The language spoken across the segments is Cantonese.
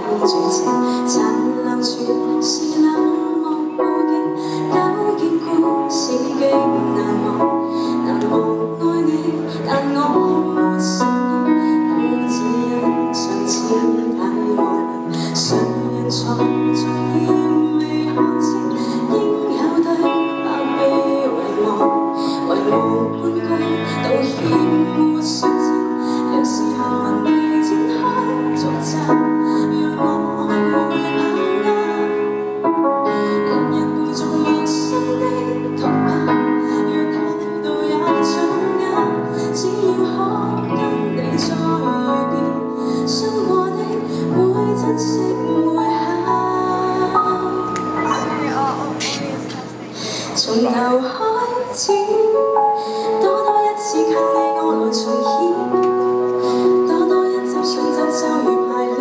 你最情，殘留全是冷漠報警，糾結故事極難忘，難忘愛你，但我沒承認，固自忍上似太無聊，誰人才重要未看清，應有對白被遺忘，遺忘半句道歉沒說清，若是幸運地展開續集，讓我學會把握，人人會做陌生的獨白，若態度也掌握，只要可跟你再遇見，傷過的會珍惜每刻，從頭開始，多多一次靠你我來重演，多多一週上週週如排練，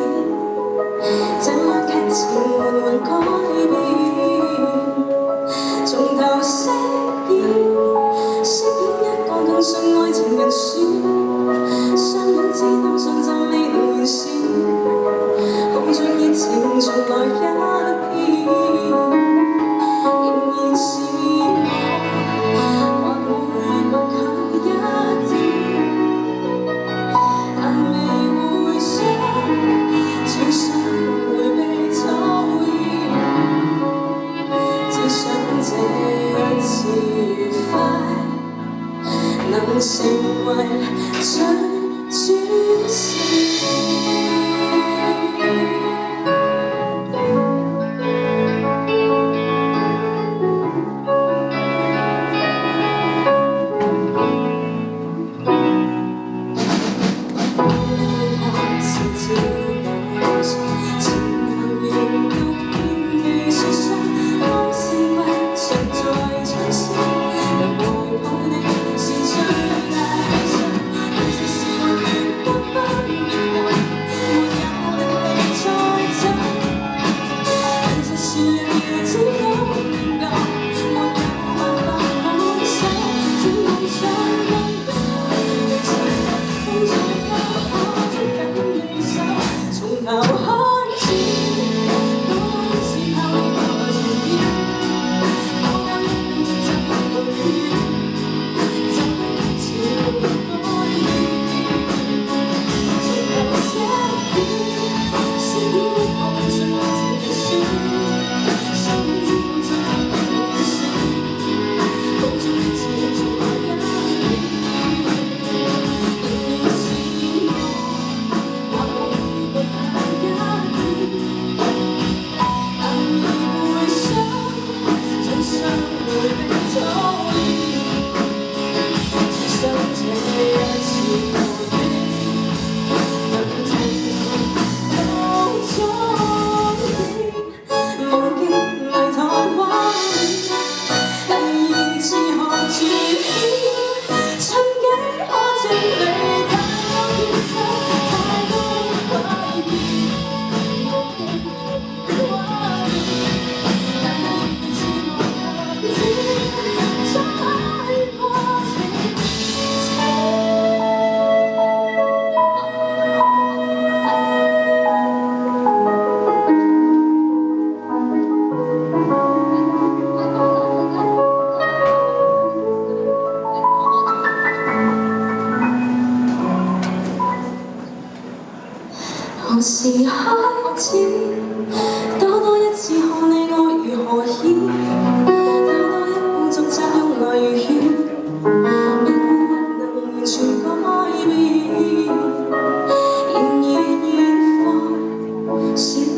這樣劇情緩緩改變，從頭飾演一個更信愛情人選，相戀至今信心未能完善，耗盡熱情重來一遍，仍然是我，或會倔強一點，但未會想，最想迴避討厭，只想這一次愉快能成為最主線。何時開始？多多一次看你愛如何演，多多一步逐漸用來如願，命運或能完全改變。然而現況是。